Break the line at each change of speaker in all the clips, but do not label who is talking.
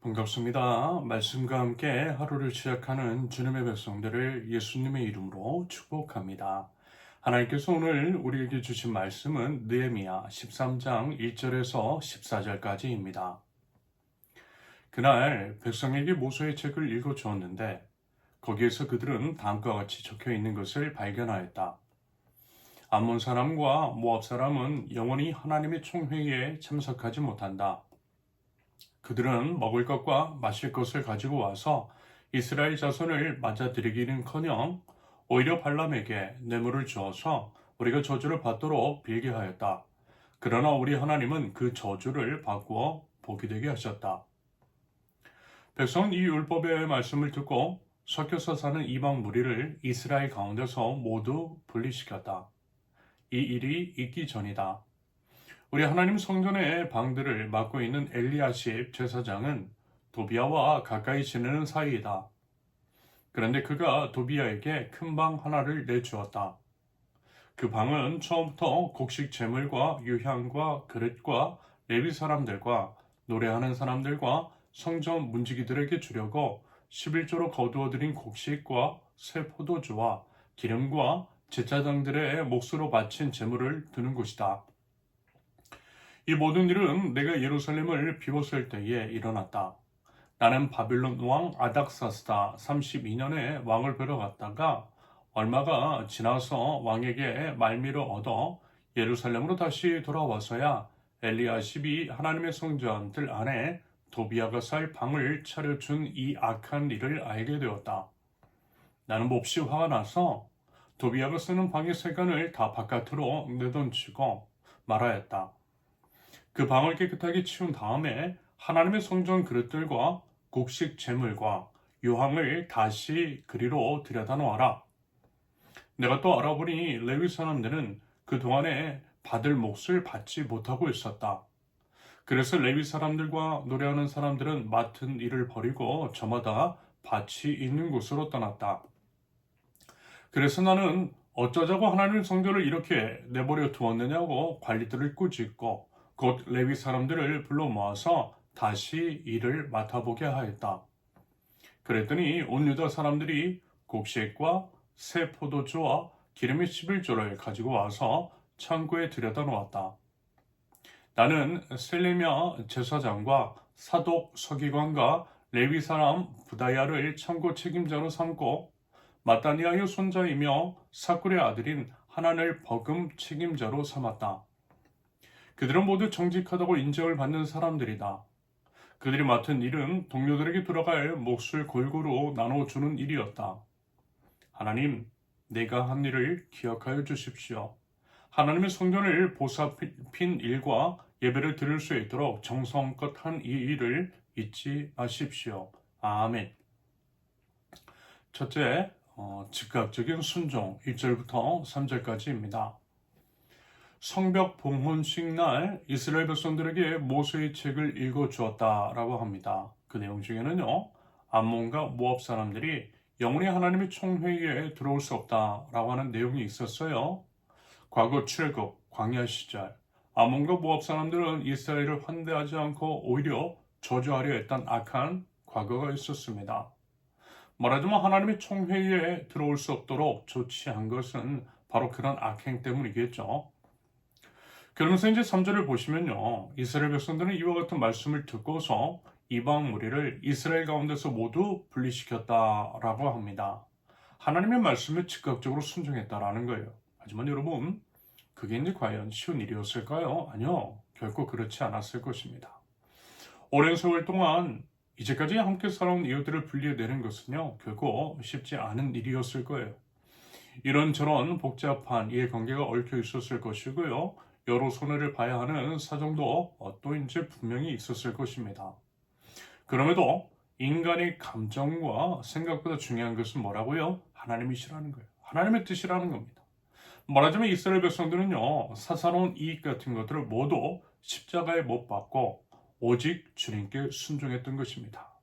반갑습니다. 말씀과 함께 하루를 시작하는 주님의 백성들을 예수님의 이름으로 축복합니다. 하나님께서 오늘 우리에게 주신 말씀은 느헤미야 13장 1절에서 14절까지입니다. 그날 백성에게 모세의 책을 읽어 주었는데 거기에서 그들은 다음과 같이 적혀 있는 것을 발견하였다. 암몬 사람과 모압 사람은 영원히 하나님의 총회의에 참석하지 못한다. 그들은 먹을 것과 마실 것을 가지고 와서 이스라엘 자손을 맞아들이기는커녕 오히려 발람에게 뇌물을 주어서 우리가 저주를 받도록 빌게 하였다. 그러나 우리 하나님은 그 저주를 바꾸어 복이 되게 하셨다. 백성은 이 율법의 말씀을 듣고 섞여서 사는 이방 무리를 이스라엘 가운데서 모두 분리시켰다. 이 일이 있기 전이다. 우리 하나님 성전의 방들을 맡고 있는 엘리야십 제사장은 도비야와 가까이 지내는 사이이다. 그런데 그가 도비야에게 큰 방 하나를 내주었다. 그 방은 처음부터 곡식 제물과 유향과 그릇과 레위 사람들과 노래하는 사람들과 성전 문지기들에게 주려고 11조로 거두어들인 곡식과 새 포도주와 기름과 제사장들의 몫으로 바친 제물을 두는 곳이다. 이 모든 일은 내가 예루살렘을 비웠을 때에 일어났다. 나는 바빌론 왕 아닥사스다 32년에 왕을 뵈러 갔다가 얼마가 지나서 왕에게 말미를 얻어 예루살렘으로 다시 돌아와서야 엘리야십이 하나님의 성전들 안에 도비야가 살 방을 차려준 이 악한 일을 알게 되었다. 나는 몹시 화가 나서 도비야가 쓰는 방의 세간을 다 바깥으로 내던지고 말하였다. 그 방을 깨끗하게 치운 다음에 하나님의 성전 그릇들과 곡식 제물과 유황을 다시 그리로 들여다 놓아라. 내가 또 알아보니 레위 사람들은 그동안에 받을 몫을 받지 못하고 있었다. 그래서 레위 사람들과 노래하는 사람들은 맡은 일을 버리고 저마다 밭이 있는 곳으로 떠났다. 그래서 나는 어쩌자고 하나님 성전을 이렇게 내버려 두었느냐고 관리들을 꾸짖고 곧 레위 사람들을 불러 모아서 다시 일을 맡아보게 하였다. 그랬더니 온 유다 사람들이 곡식과 새 포도주와 기름의 11조를 가지고 와서 창고에 들여다 놓았다. 나는 셀레미야 제사장과 사독 서기관과 레위 사람 부다야를 창고 책임자로 삼고 마따니아의 손자이며 사쿨의 아들인 하난을 버금 책임자로 삼았다. 그들은 모두 정직하다고 인정을 받는 사람들이다. 그들이 맡은 일은 동료들에게 돌아갈 몫을 골고루 나눠주는 일이었다. 하나님, 내가 한 일을 기억하여 주십시오. 하나님의 성전을 보살핀 일과 예배를 드릴 수 있도록 정성껏 한 이 일을 잊지 마십시오. 아멘. 첫째, 즉각적인 순종 1절부터 3절까지입니다. 성벽 봉헌식 날 이스라엘 백성들에게 모세의 책을 읽어 주었다라고 합니다. 그 내용 중에는요, 암몬과 모압 사람들이 영원히 하나님의 총회의에 들어올 수 없다라고 하는 내용이 있었어요. 과거 출애굽 광야 시절 암몬과 모압 사람들은 이스라엘을 환대하지 않고 오히려 저주하려 했던 악한 과거가 있었습니다. 말하자면 하나님의 총회의에 들어올 수 없도록 조치한 것은 바로 그런 악행 때문이겠죠. 그러면서 이제 3절을 보시면요. 이스라엘 백성들은 이와 같은 말씀을 듣고서 이방 무리를 이스라엘 가운데서 모두 분리시켰다라고 합니다. 하나님의 말씀에 즉각적으로 순종했다라는 거예요. 하지만 여러분, 그게 이제 과연 쉬운 일이었을까요? 아니요. 결코 그렇지 않았을 것입니다. 오랜 세월 동안 이제까지 함께 살아온 이웃들을 분리해내는 것은요. 결코 쉽지 않은 일이었을 거예요. 이런저런 복잡한 이해관계가 얽혀 있었을 것이고요. 여러 손해를 봐야 하는 사정도 또 이제 분명히 있었을 것입니다. 그럼에도 인간의 감정과 생각보다 중요한 것은 뭐라고요? 하나님이시라는 거예요. 하나님의 뜻이라는 겁니다. 말하자면 이스라엘 백성들은요, 사사로운 이익 같은 것들을 모두 십자가에 못 박고 오직 주님께 순종했던 것입니다.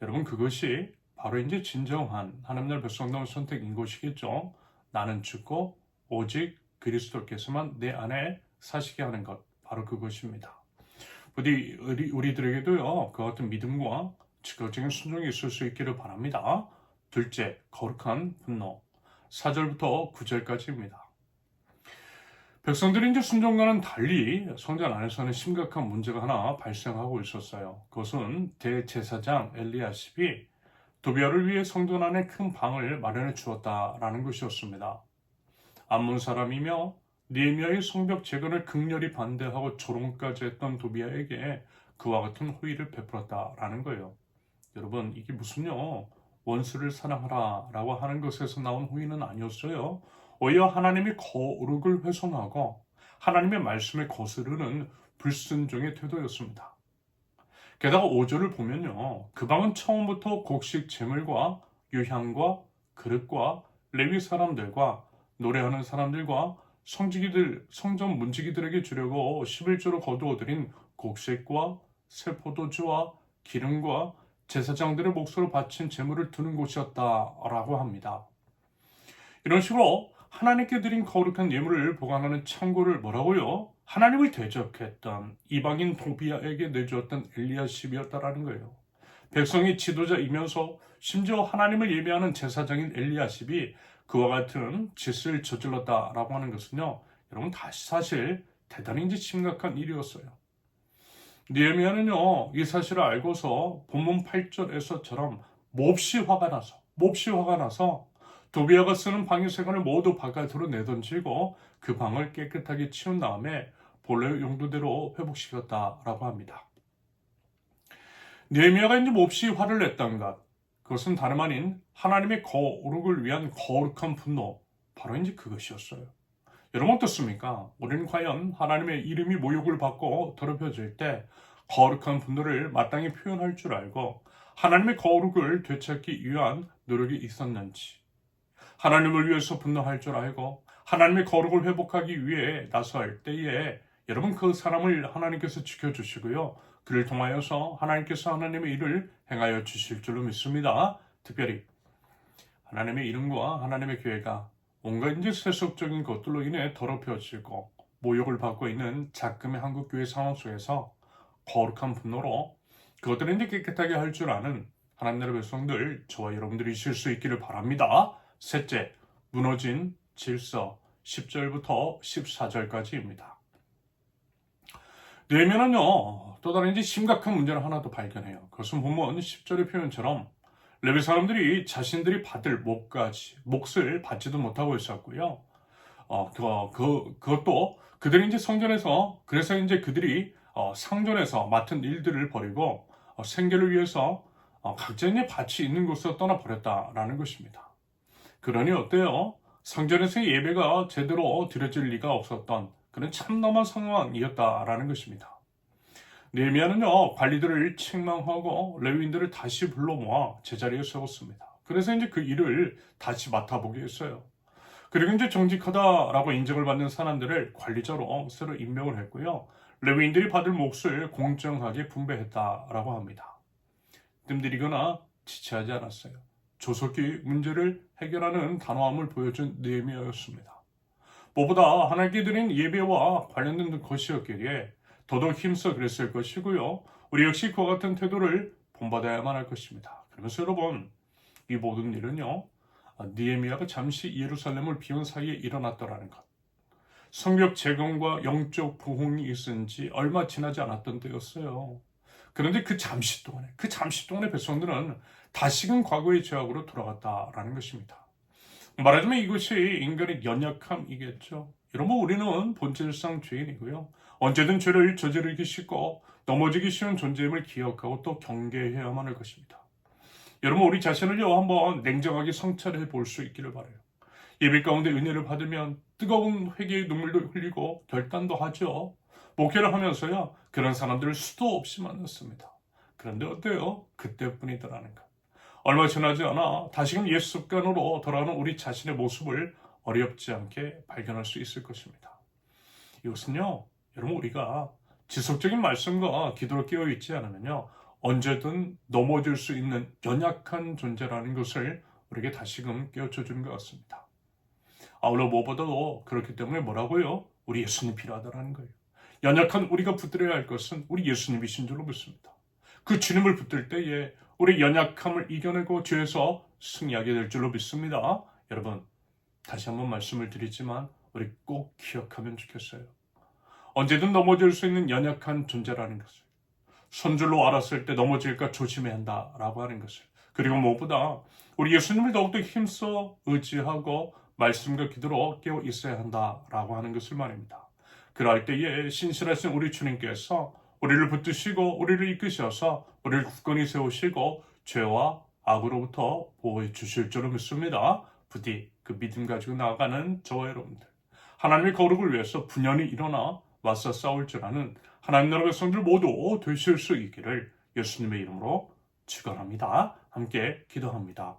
여러분, 그것이 바로 이제 진정한 하나님의 백성다운 선택인 것이겠죠. 나는 죽고 오직 그리스도께서만 내 안에 사시게 하는 것, 바로 그것입니다. 부디 우리들에게도요, 그 같은 믿음과 즉각적인 순종이 있을 수 있기를 바랍니다. 둘째, 거룩한 분노. 4절부터 9절까지입니다. 백성들이 이제 순종과는 달리 성전 안에서는 심각한 문제가 하나 발생하고 있었어요. 그것은 대제사장 엘리야십이 도비아를 위해 성전 안에 큰 방을 마련해 주었다라는 것이었습니다. 암몬 사람이며 느헤미야의 성벽 재건을 극렬히 반대하고 조롱까지 했던 도비아에게 그와 같은 호의를 베풀었다라는 거예요. 여러분, 이게 무슨요? 원수를 사랑하라 라고 하는 것에서 나온 호의는 아니었어요. 오히려 하나님의 거룩을 훼손하고 하나님의 말씀에 거스르는 불순종의 태도였습니다. 게다가 5절을 보면요, 그 방은 처음부터 곡식 제물과 유향과 그릇과 레위 사람들과 노래하는 사람들과 성전 문지기들에게 주려고 11조로 거두어들인 곡식과 새 포도주와 기름과 제사장들의 몫으로 바친 제물을 두는 곳이었다라고 합니다. 이런 식으로 하나님께 드린 거룩한 예물을 보관하는 창고를 뭐라고요? 하나님을 대적했던 이방인 도비아에게 내주었던 엘리야십이었다라는 거예요. 백성의 지도자이면서 심지어 하나님을 예배하는 제사장인 엘리야십이 그와 같은 짓을 저질렀다라고 하는 것은요, 여러분 사실 대단히 심각한 일이었어요. 느헤미야는요, 이 사실을 알고서 본문 8절에서처럼 몹시 화가 나서 도비아가 쓰는 방의 세간을 모두 바깥으로 내던지고 그 방을 깨끗하게 치운 다음에 본래 용도대로 회복시켰다라고 합니다. 느헤미야가 이제 몹시 화를 냈던 것, 그것은 다름 아닌 하나님의 거룩을 위한 거룩한 분노, 바로 이제 그것이었어요. 여러분 어떻습니까? 우리는 과연 하나님의 이름이 모욕을 받고 더럽혀질 때 거룩한 분노를 마땅히 표현할 줄 알고 하나님의 거룩을 되찾기 위한 노력이 있었는지, 하나님을 위해서 분노할 줄 알고 하나님의 거룩을 회복하기 위해 나설 때에 여러분 그 사람을 하나님께서 지켜주시고요, 그를 통하여서 하나님께서 하나님의 일을 행하여 주실 줄로 믿습니다. 특별히 하나님의 이름과 하나님의 교회가 온갖 세속적인 것들로 인해 더럽혀지고 모욕을 받고 있는 작금의 한국교회 상황 속에서 거룩한 분노로 그것들을 깨끗하게 할 줄 아는 하나님 나라 백성들, 저와 여러분들이 있을 수 있기를 바랍니다. 셋째, 무너진 질서. 10절부터 14절까지입니다. 느헤미야는요, 또 다른 심각한 문제를 하나 더 발견해요. 그것은 본문 10절의 표현처럼 레위 사람들이 자신들이 받을 몫을 받지도 못하고 있었고요. 그것도 그들이 성전에서, 그래서 그들이 상전에서 맡은 일들을 버리고 생계를 위해서 각자 밭이 있는 곳으로 떠나버렸다라는 것입니다. 그러니 어때요? 상전에서의 예배가 제대로 드려질 리가 없었던 그런 참담한 상황이었다라는 것입니다. 느헤미야는요, 관리들을 책망하고 레위인들을 다시 불러 모아 제자리에 세웠습니다. 그래서 그 일을 다시 맡아보게 했어요. 그리고 정직하다라고 인정을 받는 사람들을 관리자로 새로 임명을 했고요, 레위인들이 받을 몫을 공정하게 분배했다라고 합니다. 뜸들이거나 지체하지 않았어요. 조속히 문제를 해결하는 단호함을 보여준 느헤미야였습니다. 무엇보다 하나님께 드린 예배와 관련된 것이었기에 더더욱 힘써 그랬을 것이고요, 우리 역시 그와 같은 태도를 본받아야만 할 것입니다. 그러면서 여러분, 이 모든 일은요, 느헤미야가 잠시 예루살렘을 비운 사이에 일어났더라는 것, 성벽 재건과 영적 부흥이 있은 지 얼마 지나지 않았던 때였어요. 그런데 그 잠시 동안에 백성들은 다시금 과거의 죄악으로 돌아갔다라는 것입니다. 말하자면 이것이 인간의 연약함이겠죠. 여러분, 우리는 본질상 죄인이고요, 언제든 죄를 저지르기 쉽고 넘어지기 쉬운 존재임을 기억하고 또 경계해야만 할 것입니다. 여러분, 우리 자신을요, 한번 냉정하게 성찰해 볼 수 있기를 바라요. 예배 가운데 은혜를 받으면 뜨거운 회개의 눈물도 흘리고 결단도 하죠. 목회를 하면서요, 그런 사람들을 수도 없이 만났습니다. 그런데 어때요? 그때뿐이더라는 것. 얼마 지나지 않아 다시금 옛 습관으로 돌아가는 우리 자신의 모습을 어렵지 않게 발견할 수 있을 것입니다. 이것은요, 여러분, 우리가 지속적인 말씀과 기도로 깨어있지 않으면요, 언제든 넘어질 수 있는 연약한 존재라는 것을 우리에게 다시금 깨우쳐 주는 것 같습니다. 아울러 무엇보다도 그렇기 때문에 뭐라고요? 우리 예수님 필요하다는 거예요. 연약한 우리가 붙들어야 할 것은 우리 예수님이신 줄로 믿습니다. 그 주님을 붙들 때에 우리 연약함을 이겨내고 죄에서 승리하게 될 줄로 믿습니다. 여러분, 다시 한번 말씀을 드리지만 우리 꼭 기억하면 좋겠어요. 언제든 넘어질 수 있는 연약한 존재라는 것을, 손줄로 알았을 때 넘어질까 조심해야 한다라고 하는 것을, 그리고 무엇보다 우리 예수님을 더욱더 힘써 의지하고 말씀과 기도로 깨어 있어야 한다라고 하는 것을 말입니다. 그럴 때에 신실하신 우리 주님께서 우리를 붙드시고 우리를 이끄셔서 우리를 굳건히 세우시고 죄와 악으로부터 보호해 주실 줄로 믿습니다. 부디 그 믿음 가지고 나아가는 저와 여러분들, 하나님의 거룩을 위해서 분연히 일어나 맞서 싸울 줄 아는 하나님 나라 백성들 모두 되실 수 있기를 예수님의 이름으로 축원합니다. 함께 기도합니다.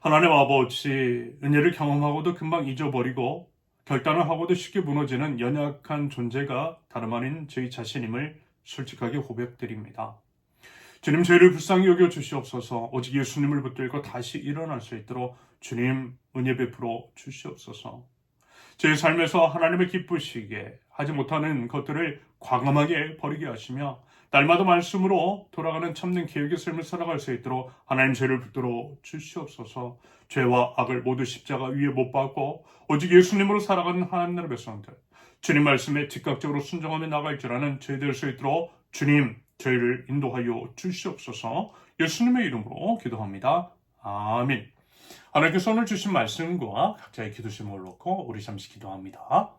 하나님 아버지, 은혜를 경험하고도 금방 잊어버리고 결단을 하고도 쉽게 무너지는 연약한 존재가 다름 아닌 저희 자신임을 솔직하게 고백드립니다. 주님, 저희를 불쌍히 여겨 주시옵소서. 오직 예수님을 붙들고 다시 일어날 수 있도록 주님 은혜 베풀어 주시옵소서. 제 삶에서 하나님을 기쁘시게 하지 못하는 것들을 과감하게 버리게 하시며 날마다 말씀으로 돌아가는 참된 계획의 삶을 살아갈 수 있도록 하나님 저희를 붙들어 주시옵소서. 죄와 악을 모두 십자가 위에 못 박고 오직 예수님으로 살아가는 하나님 나라의 백성들, 주님 말씀에 즉각적으로 순종하며 나갈 줄 아는 저희 될 수 있도록 주님 저희를 인도하여 주시옵소서. 예수님의 이름으로 기도합니다. 아멘. 하나님께서 오늘 주신 말씀과 각자의 기도 제목을 놓고 우리 잠시 기도합니다.